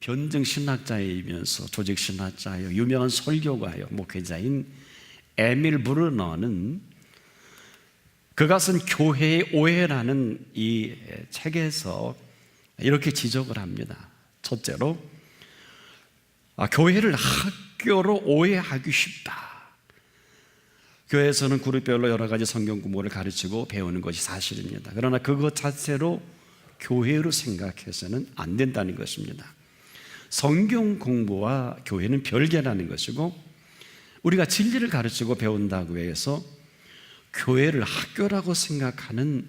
변증 신학자이면서 조직 신학자요, 유명한 설교가요, 목회자인 에밀 브루너는 그것은 교회의 오해라는 이 책에서 이렇게 지적을 합니다. 첫째로, 교회를 학교로 오해하기 쉽다. 교회에서는 그룹별로 여러 가지 성경 공부를 가르치고 배우는 것이 사실입니다. 그러나 그것 자체로 교회로 생각해서는 안 된다는 것입니다. 성경 공부와 교회는 별개라는 것이고, 우리가 진리를 가르치고 배운다고 해서 교회를 학교라고 생각하는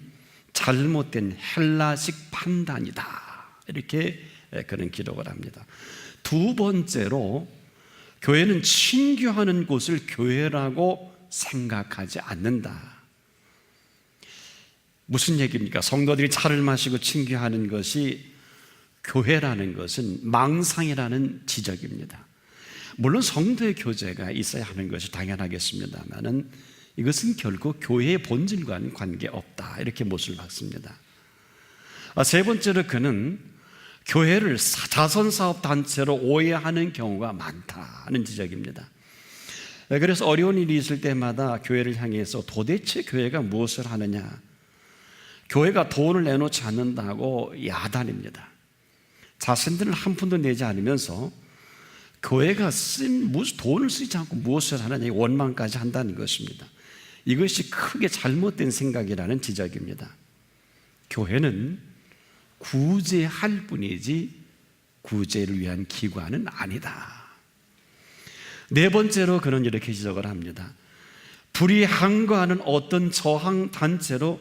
잘못된 헬라식 판단이다, 이렇게 그런 기록을 합니다. 두 번째로, 교회는 친교하는 곳을 교회라고 생각하지 않는다. 무슨 얘기입니까? 성도들이 차를 마시고 친교하는 것이 교회라는 것은 망상이라는 지적입니다. 물론 성도의 교제가 있어야 하는 것이 당연하겠습니다만은 이것은 결코 교회의 본질과는 관계없다, 이렇게 못을 박습니다. 세 번째로, 그는 교회를 자선사업단체로 오해하는 경우가 많다는 지적입니다. 그래서 어려운 일이 있을 때마다 교회를 향해서 도대체 교회가 무엇을 하느냐, 교회가 돈을 내놓지 않는다고 야단입니다. 자신들은 한 푼도 내지 않으면서 교회가 무슨 돈을 쓰지 않고 무엇을 하느냐 원망까지 한다는 것입니다. 이것이 크게 잘못된 생각이라는 지적입니다. 교회는 구제할 뿐이지 구제를 위한 기관은 아니다. 네 번째로, 그는 이렇게 지적을 합니다. 불의항거하는 어떤 저항 단체로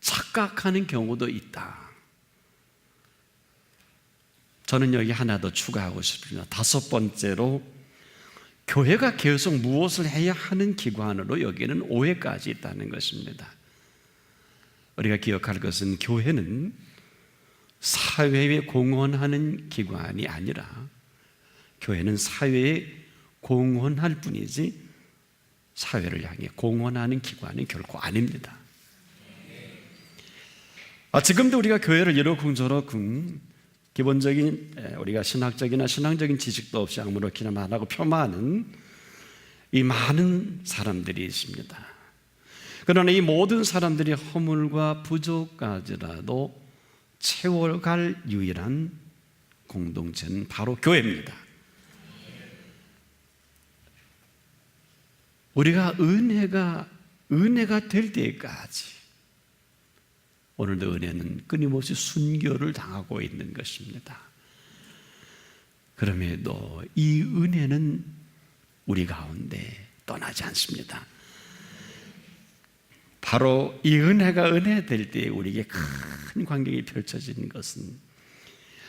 착각하는 경우도 있다. 저는 여기 하나 더 추가하고 싶습니다. 다섯 번째로, 교회가 계속 무엇을 해야 하는 기관으로 여기는 오해까지 있다는 것입니다. 우리가 기억할 것은, 교회는 사회에 공헌하는 기관이 아니라 교회는 사회에 공헌할 뿐이지 사회를 향해 공헌하는 기관은 결코 아닙니다. 지금도 우리가 교회를 이러쿵저러쿵 기본적인 우리가 신학적이나 신앙적인 지식도 없이 아무렇게나 말하고 폄하하는 이 많은 사람들이 있습니다. 그러나 이 모든 사람들이 허물과 부족까지라도 채워갈 유일한 공동체는 바로 교회입니다. 우리가 은혜가 될 때까지, 오늘도 은혜는 끊임없이 순교를 당하고 있는 것입니다. 그럼에도 이 은혜는 우리 가운데 떠나지 않습니다. 바로 이 은혜가 은혜 될 때 우리에게 큰 광경이 펼쳐지는 것은,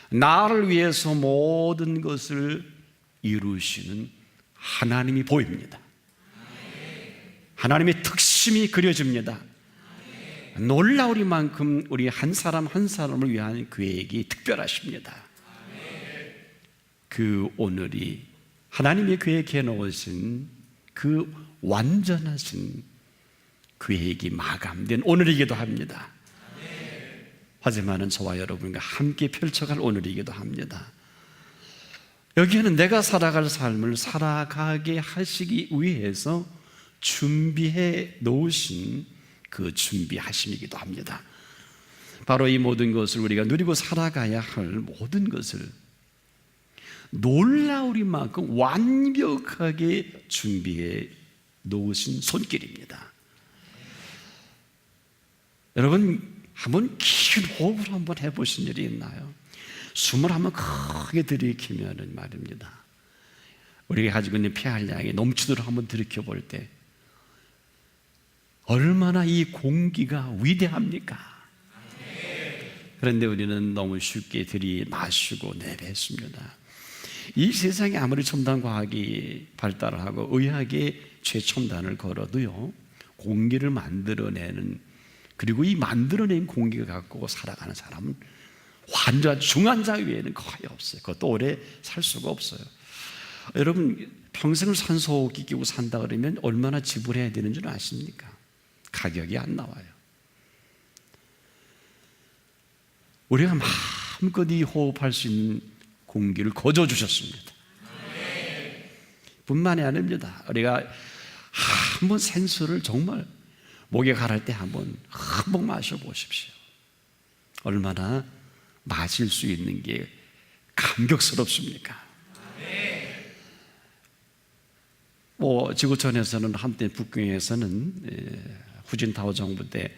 나를 위해서 모든 것을 이루시는 하나님이 보입니다. 하나님의 특심이 그려집니다. 놀라우리만큼 우리 한 사람 한 사람을 위한 계획이 특별하십니다. 그 오늘이 하나님이 계획해 놓으신 그 완전하신 계획이 마감된 오늘이기도 합니다. 하지만 저와 여러분과 함께 펼쳐갈 오늘이기도 합니다. 여기에는 내가 살아갈 삶을 살아가게 하시기 위해서 준비해 놓으신 그 준비하심이기도 합니다. 바로 이 모든 것을 우리가 누리고 살아가야 할 모든 것을 놀라우리만큼 완벽하게 준비해 놓으신 손길입니다. 여러분, 한번 긴 호흡을 한번 해보신 일이 있나요? 숨을 한번 크게 들이키면 말입니다, 우리가 가지고 있는 폐활량이 넘치도록 한번 들이켜 볼 때 얼마나 이 공기가 위대합니까? 그런데 우리는 너무 쉽게 들이마시고 내뱉습니다. 이 세상에 아무리 첨단 과학이 발달하고 의학의 최첨단을 걸어도요, 공기를 만들어내는, 그리고 이 만들어낸 공기가 갖고 살아가는 사람은 환자, 중환자 외에는 거의 없어요. 그것도 오래 살 수가 없어요. 여러분, 평생을 산소호흡기 끼고 산다 그러면 얼마나 지불해야 되는 줄 아십니까? 가격이 안 나와요. 우리가 마음껏 이 호흡할 수 있는 공기를 거저 주셨습니다. 뿐만이 아닙니다. 우리가 한번 생수를 정말 목에 가랄 때 한번 흠뻑 마셔보십시오. 얼마나 마실 수 있는 게 감격스럽습니까? 지구촌에서는 한때 북경에서는 후진타오 정부 때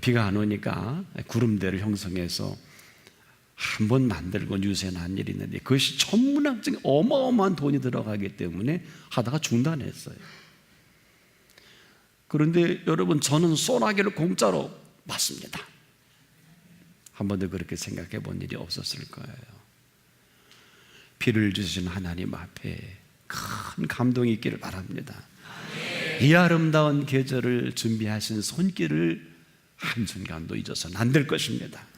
비가 안 오니까 구름대를 형성해서 한 번 만들고 유세한 일이 있는데 그것이 천문학적인 어마어마한 돈이 들어가기 때문에 하다가 중단했어요. 그런데 여러분, 저는 소나기를 공짜로 맞습니다. 한 번도 그렇게 생각해 본 일이 없었을 거예요. 비를 주신 하나님 앞에 큰 감동이 있기를 바랍니다. 이 아름다운 계절을 준비하신 손길을 한순간도 잊어서는 안 될 것입니다.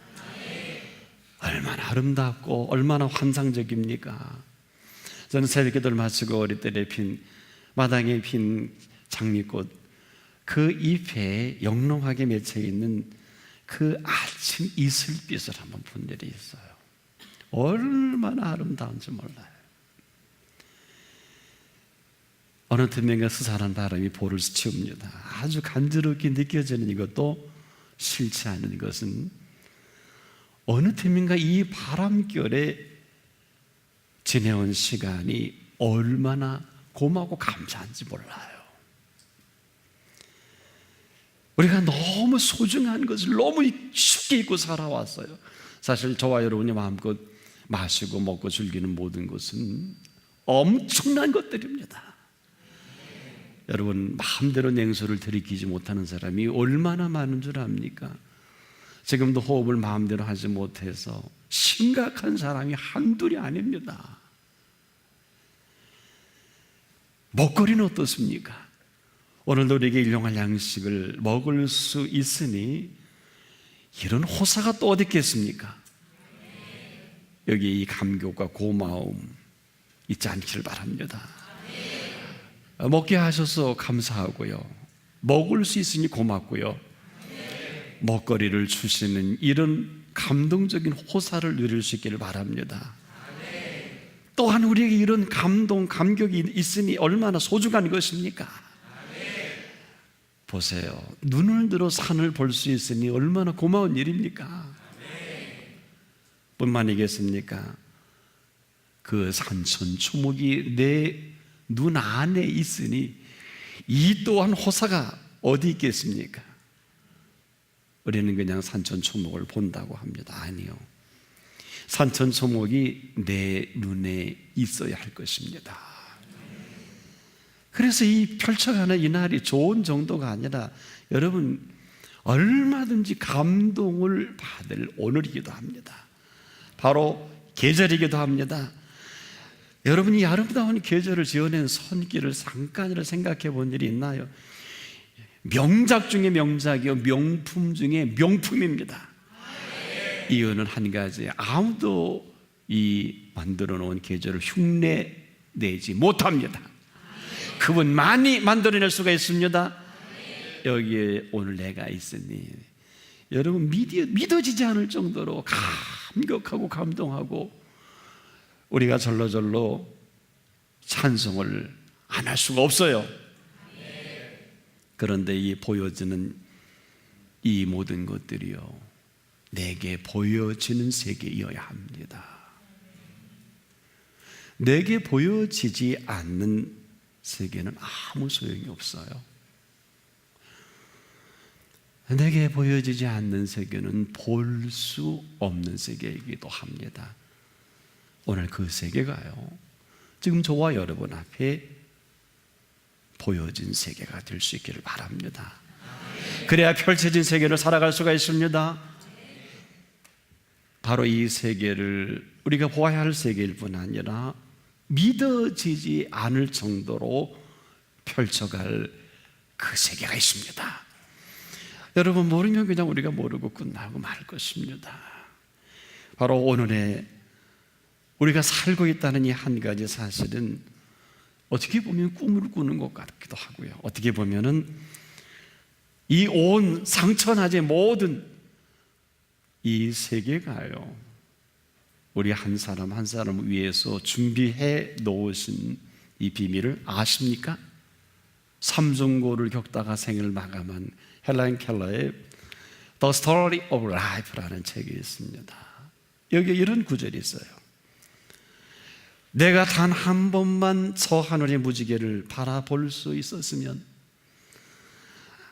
얼마나 아름답고 얼마나 환상적입니까? 저는 새벽 기도를 마치고 어릴 때 마당에 핀 장미꽃, 그 잎에 영롱하게 맺혀 있는 그 아침 이슬빛을 한번 본 일이 있어요. 얼마나 아름다운지 몰라요. 어느 틈엔가 스산한 바람이 볼을 스치웁니다. 아주 간지럽게 느껴지는 이것도 싫지 않은 것은 어느 틈인가 이 바람결에 지내온 시간이 얼마나 고마고 감사한지 몰라요. 우리가 너무 소중한 것을 너무 쉽게 잊고 살아왔어요. 사실 저와 여러분이 마음껏 마시고 먹고 즐기는 모든 것은 엄청난 것들입니다. 여러분, 마음대로 냉소를 들이키지 못하는 사람이 얼마나 많은 줄 압니까? 지금도 호흡을 마음대로 하지 못해서 심각한 사람이 한둘이 아닙니다. 먹거리는 어떻습니까? 오늘도 우리에게 일용할 양식을 먹을 수 있으니 이런 호사가 또 어디 있겠습니까? 여기 이 감격과 고마움 잊지 않기를 바랍니다. 먹게 하셔서 감사하고요, 먹을 수 있으니 고맙고요, 먹거리를 주시는 이런 감동적인 호사를 누릴 수 있기를 바랍니다. 또한 우리에게 이런 감동, 감격이 있으니 얼마나 소중한 것입니까? 보세요. 눈을 들어 산을 볼 수 있으니 얼마나 고마운 일입니까? 뿐만이겠습니까? 그 산천초목이 내 눈 안에 있으니 이 또한 호사가 어디 있겠습니까? 우리는 그냥 산천초목을 본다고 합니다. 아니요, 산천초목이 내 눈에 있어야 할 것입니다. 그래서 이 펼쳐가는 이 날이 좋은 정도가 아니라 여러분, 얼마든지 감동을 받을 오늘이기도 합니다. 바로 계절이기도 합니다. 여러분이 이 아름다운 계절을 지어낸 손길을 잠깐이라 생각해 본 일이 있나요? 명작 중에 명작이요, 명품 중에 명품입니다. 이유는 한 가지, 아무도 이 만들어 놓은 계절을 흉내내지 못합니다. 그분만이 만들어낼 수가 있습니다. 여기에 오늘 내가 있으니 여러분, 믿어지지 않을 정도로 감격하고 감동하고 우리가 절로절로 찬송을 안 할 수가 없어요. 그런데 이 보여지는 이 모든 것들이요, 내게 보여지는 세계이어야 합니다. 내게 보여지지 않는 세계는 아무 소용이 없어요. 내게 보여지지 않는 세계는 볼 수 없는 세계이기도 합니다. 오늘 그 세계가요, 지금 저와 여러분 앞에 보여진 세계가 될 수 있기를 바랍니다. 그래야 펼쳐진 세계를 살아갈 수가 있습니다. 바로 이 세계를 우리가 보아야 할 세계일 뿐 아니라 믿어지지 않을 정도로 펼쳐갈 그 세계가 있습니다. 여러분, 모르면 그냥 우리가 모르고 끝나고 말 것입니다. 바로 오늘의 우리가 살고 있다는 이 한 가지 사실은 어떻게 보면 꿈을 꾸는 것 같기도 하고요, 어떻게 보면은 이 온 상천하제 모든 이 세계가요, 우리 한 사람 한 사람을 위해서 준비해 놓으신 이 비밀을 아십니까? 삼중고를 겪다가 생을 마감한 헬렌 켈러의 The Story of Life라는 책이 있습니다. 여기에 이런 구절이 있어요. 내가 단 한 번만 저 하늘의 무지개를 바라볼 수 있었으면,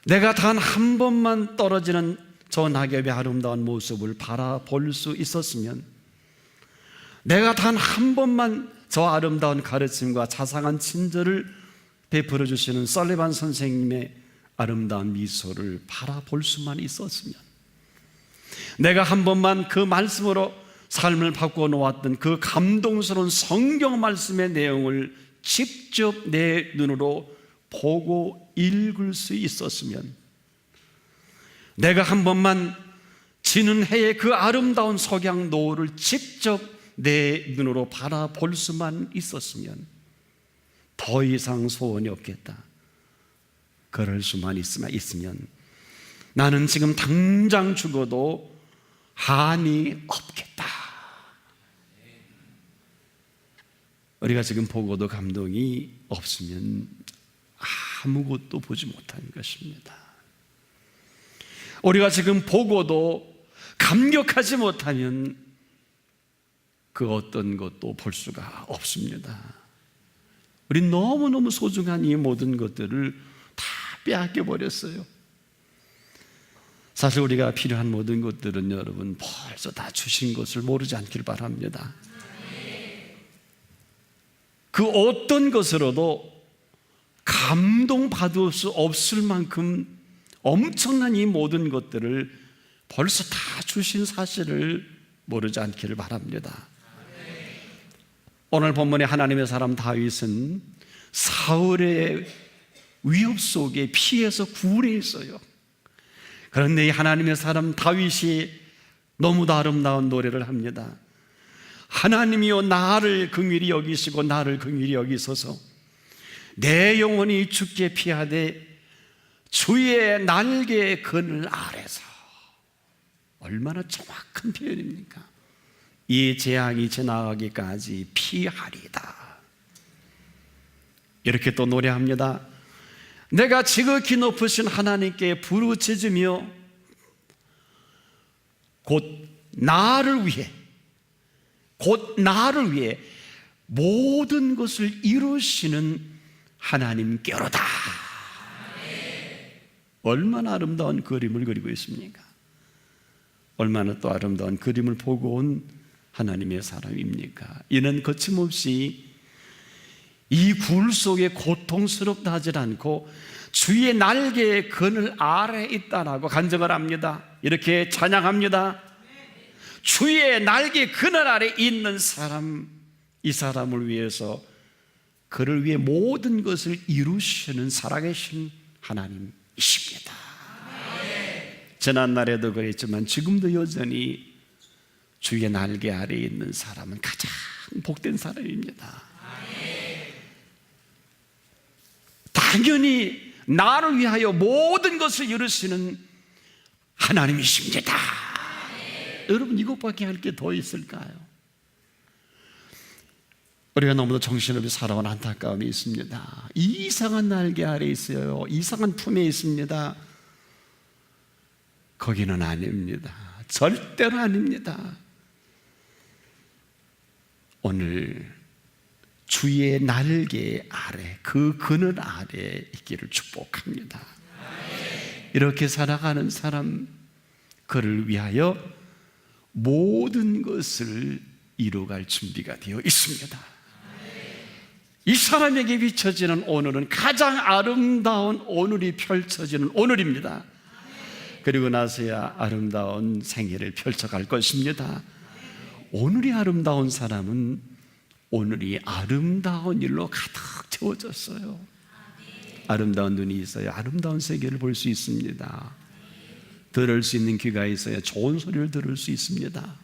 내가 단 한 번만 떨어지는 저 낙엽의 아름다운 모습을 바라볼 수 있었으면, 내가 단 한 번만 저 아름다운 가르침과 자상한 친절을 베풀어 주시는 설리반 선생님의 아름다운 미소를 바라볼 수만 있었으면, 내가 한 번만 그 말씀으로 삶을 바꾸어 놓았던 그 감동스러운 성경 말씀의 내용을 직접 내 눈으로 보고 읽을 수 있었으면, 내가 한 번만 지는 해의 그 아름다운 석양 노을을 직접 내 눈으로 바라볼 수만 있었으면 더 이상 소원이 없겠다. 그럴 수만 있으면 나는 지금 당장 죽어도 한이 없겠다. 우리가 지금 보고도 감동이 없으면 아무것도 보지 못하는 것입니다. 우리가 지금 보고도 감격하지 못하면 그 어떤 것도 볼 수가 없습니다. 우리 너무너무 소중한 이 모든 것들을 다 빼앗겨 버렸어요. 사실 우리가 필요한 모든 것들은 여러분 벌써 다 주신 것을 모르지 않길 바랍니다. 그 어떤 것으로도 감동받을 수 없을 만큼 엄청난 이 모든 것들을 벌써 다 주신 사실을 모르지 않기를 바랍니다. 오늘 본문의 하나님의 사람 다윗은 사울의 위협 속에 피해서 굴에 있어요. 그런데 이 하나님의 사람 다윗이 너무도 아름다운 노래를 합니다. 하나님이여 나를 긍휼히 여기시고 나를 긍휼히 여기소서. 내 영혼이 주께 피하되 주의 날개의 그늘 아래서. 얼마나 정확한 표현입니까? 이 재앙이 지나가기까지 피하리다. 이렇게 또 노래합니다. 내가 지극히 높으신 하나님께 부르짖으며 곧 나를 위해 모든 것을 이루시는 하나님께로다. 얼마나 아름다운 그림을 그리고 있습니까? 얼마나 또 아름다운 그림을 보고 온 하나님의 사람입니까? 이는 거침없이 이 굴 속에 고통스럽다 하질 않고 주의 날개의 그늘 아래에 있다라고 간증을 합니다. 이렇게 찬양합니다. 주의 날개 그늘 아래에 있는 사람, 이 사람을 위해서 그를 위해 모든 것을 이루시는 살아계신 하나님이십니다. 지난날에도 그랬지만 지금도 여전히 주의 날개 아래에 있는 사람은 가장 복된 사람입니다. 당연히 나를 위하여 모든 것을 이루시는 하나님이십니다. 여러분, 이것밖에 할 게 더 있을까요? 우리가 너무도 정신없이 살아온 안타까움이 있습니다. 이상한 날개 아래에 있어요. 이상한 품에 있습니다. 거기는 아닙니다. 절대로 아닙니다. 오늘 주의 날개 아래, 그 그늘 아래에 있기를 축복합니다. 이렇게 살아가는 사람, 그를 위하여 모든 것을 이루어갈 준비가 되어 있습니다. 이 사람에게 비춰지는 오늘은 가장 아름다운 오늘이 펼쳐지는 오늘입니다. 그리고 나서야 아름다운 생애를 펼쳐갈 것입니다. 오늘이 아름다운 사람은 오늘이 아름다운 일로 가득 채워졌어요. 아름다운 눈이 있어야 아름다운 세계를 볼 수 있습니다. 들을 수 있는 귀가 있어야 좋은 소리를 들을 수 있습니다.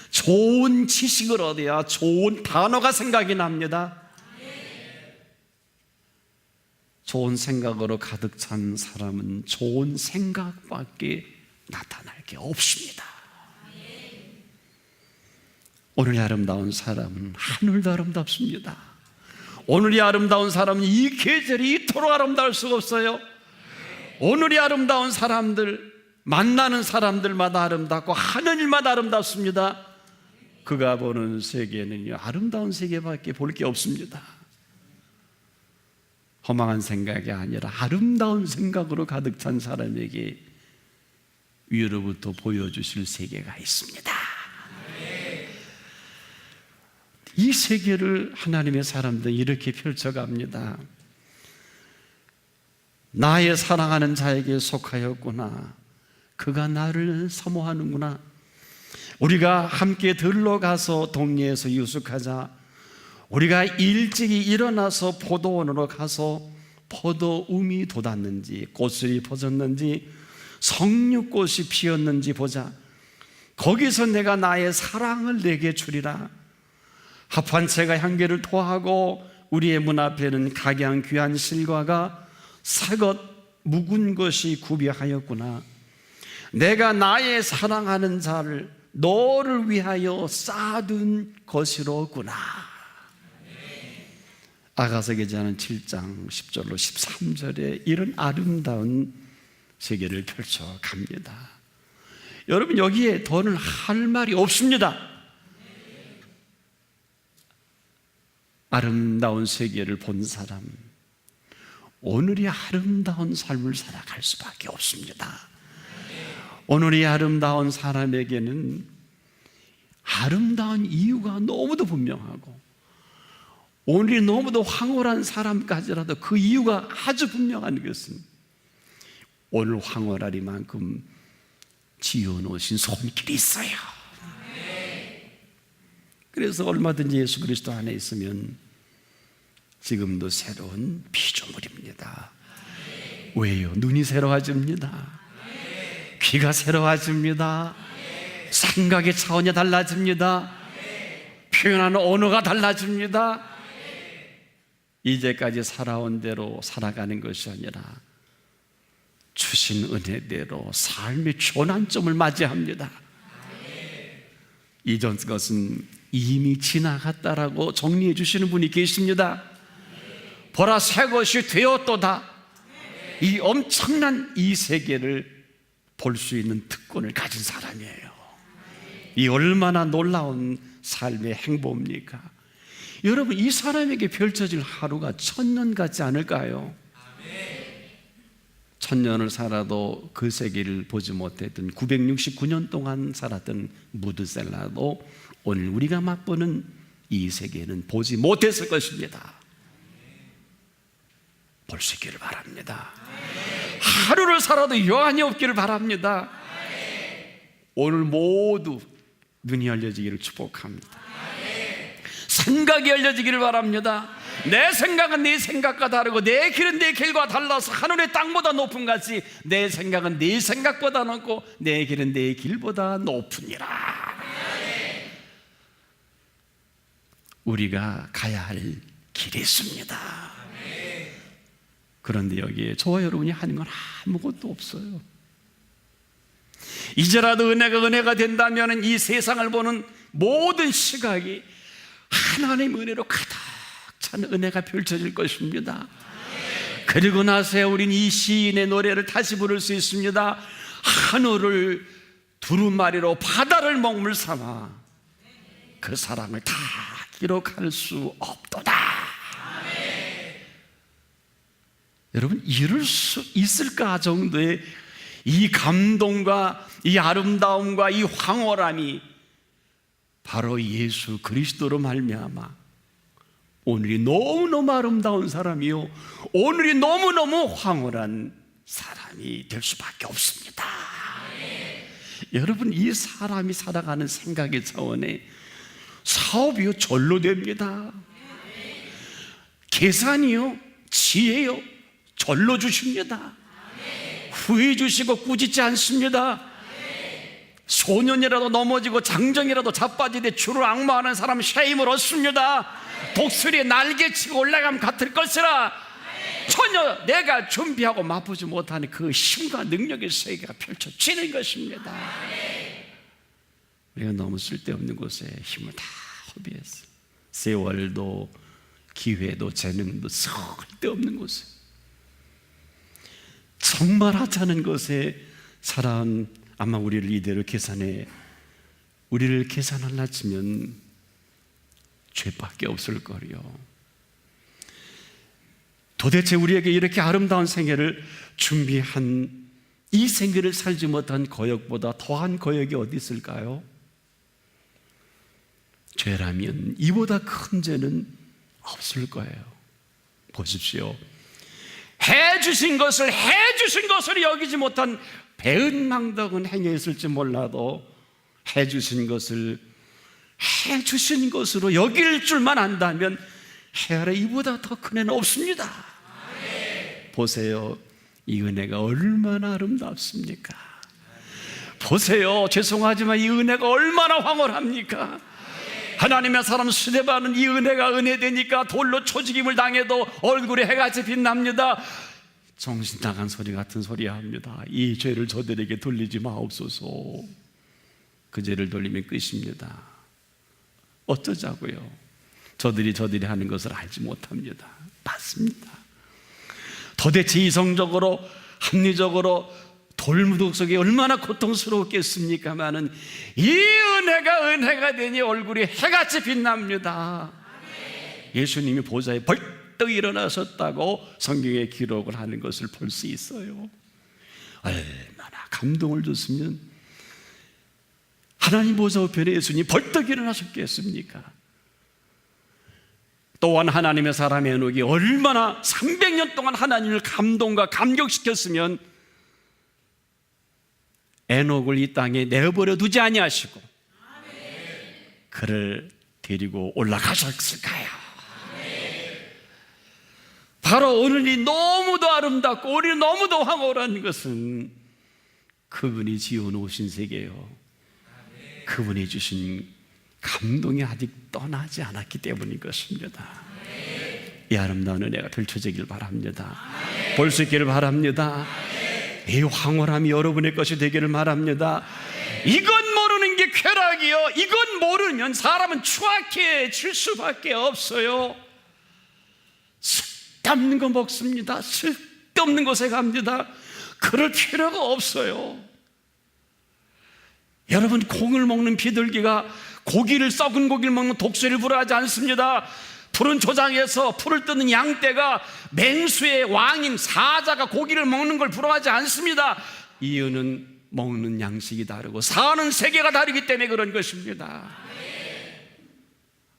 좋은 지식을 얻어야 좋은 단어가 생각이 납니다. 좋은 생각으로 가득 찬 사람은 좋은 생각밖에 나타날 게 없습니다. 오늘이 아름다운 사람은 하늘도 아름답습니다. 오늘이 아름다운 사람은 이 계절이 이토록 아름다울 수가 없어요. 오늘이 아름다운 사람들, 만나는 사람들마다 아름답고 하는 일마다 아름답습니다. 그가 보는 세계는요, 아름다운 세계밖에 볼 게 없습니다. 허망한 생각이 아니라 아름다운 생각으로 가득 찬 사람에게 위로부터 보여주실 세계가 있습니다. 이 세계를 하나님의 사람들은 이렇게 펼쳐갑니다. 나의 사랑하는 자에게 속하였구나. 그가 나를 사모하는구나. 우리가 함께 들러 가서 동리에서 유숙하자. 우리가 일찍이 일어나서 포도원으로 가서 포도움이 돋았는지 꽃이 퍼졌는지 석류꽃이 피었는지 보자. 거기서 내가 나의 사랑을 내게 주리라. 합한 채가 향기를 토하고 우리의 문 앞에는 각양 귀한 실과가 사것 묵은 것이 구비하였구나. 내가 나의 사랑하는 자를 너를 위하여 쌓아둔 것이로구나. 아가서기자는 7장 10절로 13절에 이런 아름다운 세계를 펼쳐갑니다. 여러분, 여기에 더는 할 말이 없습니다. 아름다운 세계를 본 사람, 오늘이 아름다운 삶을 살아갈 수밖에 없습니다. 오늘이 아름다운 사람에게는 아름다운 이유가 너무도 분명하고, 오늘이 너무도 황홀한 사람까지라도 그 이유가 아주 분명한 것은 오늘 황홀하리만큼 지어놓으신 손길이 있어요. 그래서 얼마든지 예수 그리스도 안에 있으면 지금도 새로운 피조물입니다. 왜요? 눈이 새로워집니다. 귀가 새로워집니다. 생각의 차원이 달라집니다. 표현하는 언어가 달라집니다. 이제까지 살아온 대로 살아가는 것이 아니라 주신 은혜대로 삶의 전환점을 맞이합니다. 이전 것은 이미 지나갔다라고 정리해 주시는 분이 계십니다. 보라, 새 것이 되었도다. 이 엄청난 이 세계를 볼 수 있는 특권을 가진 사람이에요. 이 얼마나 놀라운 삶의 행보입니까? 여러분, 이 사람에게 펼쳐질 하루가 1000년 같지 않을까요? 1000년을 살아도 그 세계를 보지 못했던 969년 동안 살았던 무드셀라도 오늘 우리가 맛보는 이 세계는 보지 못했을 것입니다. 볼 수 있기를 바랍니다. 하루를 살아도 여한이 없기를 바랍니다. 오늘 모두 눈이 열려지기를 축복합니다. 생각이 열려지기를 바랍니다. 내 생각은 네 생각과 다르고 내 길은 네 길과 달라서 하늘의 땅보다 높은 같이 내 생각은 네 생각보다 높고 내 길은 네 길보다 높으니라. 우리가 가야 할 길이 있습니다. 그런데 여기에 저와 여러분이 하는 건 아무것도 없어요. 이제라도 은혜가 된다면 이 세상을 보는 모든 시각이 하나님의 은혜로 가득 찬 은혜가 펼쳐질 것입니다. 그리고 나서야 우리는 이 시인의 노래를 다시 부를 수 있습니다. 하늘을 두루마리로 바다를 먹물 삼아 그 사랑을 다 기록할 수 없도다. 여러분, 이룰 수 있을까 정도의 이 감동과 이 아름다움과 이 황홀함이 바로 예수 그리스도로 말미암아 오늘이 너무너무 아름다운 사람이요, 오늘이 너무너무 황홀한 사람이 될 수밖에 없습니다. 여러분, 이 사람이 살아가는 생각의 차원에 사업이요 절로 됩니다. 계산이요, 지혜요 절로 주십니다. 후회 주시고 꾸짖지 않습니다. 소년이라도 넘어지고 장정이라도 자빠지되 주를 앙모하는 사람 쉐임을 얻습니다. 독수리에 날개치고 올라가면 같을 것이라. 전혀 내가 준비하고 맛보지 못하는 그 힘과 능력의 세계가 펼쳐지는 것입니다. 우리가 너무 쓸데없는 곳에 힘을 다 허비했어. 세월도 기회도 재능도 쓸데없는 곳에, 정말 하지 않은 것에 살아온, 아마 우리를 이대로 우리를 계산하려 치면 죄밖에 없을 거요. 도대체 우리에게 이렇게 아름다운 생애를 준비한 이 생애를 살지 못한 거역보다 더한 거역이 어디 있을까요? 죄라면 이보다 큰 죄는 없을 거예요. 보십시오. 해주신 것을 여기지 못한 배은망덕은 행위했을지 몰라도 해주신 것을 해주신 것으로 여길 줄만 안다면 해 아래 이보다 더 큰 애는 없습니다. 보세요, 이 은혜가 얼마나 아름답습니까? 보세요, 죄송하지만 이 은혜가 얼마나 황홀합니까? 하나님의 사람 스데반은 이 은혜가 은혜되니까 돌로 초직임을 당해도 얼굴에 해같이 빛납니다. 정신 나간 소리 같은 소리 합니다. 이 죄를 저들에게 돌리지 마옵소서. 그 죄를 돌리면 끝입니다. 어쩌자고요? 저들이 하는 것을 알지 못합니다. 맞습니다. 도대체 이성적으로 합리적으로 돌무독 속에 얼마나 고통스러웠겠습니까마는 이 은혜가 되니 얼굴이 해같이 빛납니다. 예수님이 보좌에 벌떡 일어나셨다고 성경에 기록을 하는 것을 볼 수 있어요. 얼마나 감동을 줬으면 하나님 보좌 우편에 예수님이 벌떡 일어나셨겠습니까? 또한 하나님의 사람 에녹이 얼마나 300년 동안 하나님을 감동과 감격시켰으면 에녹을 이 땅에 내버려 두지 아니하시고 그를 데리고 올라가셨을까요? 바로 오늘이 너무도 아름답고 우리 너무도 황홀한 것은 그분이 지어놓으신 세계요, 그분이 주신 감동이 아직 떠나지 않았기 때문인 것입니다. 이 아름다운 은혜가 펼쳐지길 바랍니다. 볼 수 있기를 바랍니다. 이 황홀함이 여러분의 것이 되기를 바랍니다. 이건 모르는 게 쾌락이요, 이건 모르면 사람은 추악해질 수밖에 없어요. 쓸데없는 거 먹습니다. 쓸데없는 곳에 갑니다. 그럴 필요가 없어요. 여러분, 콩을 먹는 비둘기가 썩은 고기를 먹는 독수리를 부러워하지 않습니다. 푸른 초장에서 풀을 뜯는 양떼가 맹수의 왕인 사자가 고기를 먹는 걸 부러워하지 않습니다. 이유는 먹는 양식이 다르고 사는 세계가 다르기 때문에 그런 것입니다.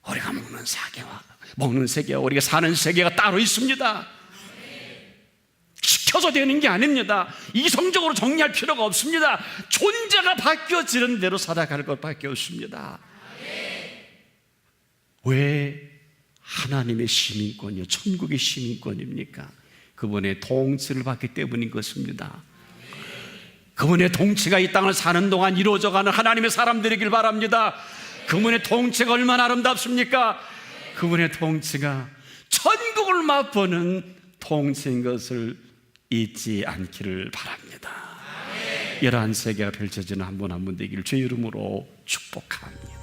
우리가 먹는 세계와 우리가 사는 세계가 따로 있습니다. 시켜서 되는 게 아닙니다. 이성적으로 정리할 필요가 없습니다. 존재가 바뀌어지는 대로 살아갈 것밖에 없습니다. 왜 하나님의 시민권이요, 천국의 시민권입니까? 그분의 통치를 받기 때문인 것입니다. 그분의 통치가 이 땅을 사는 동안 이루어져가는 하나님의 사람들이길 바랍니다. 그분의 통치가 얼마나 아름답습니까? 그분의 통치가 천국을 맛보는 통치인 것을 잊지 않기를 바랍니다. 이러한 세계가 펼쳐지는 한 분 한 분 되기를 주의 이름으로 축복합니다.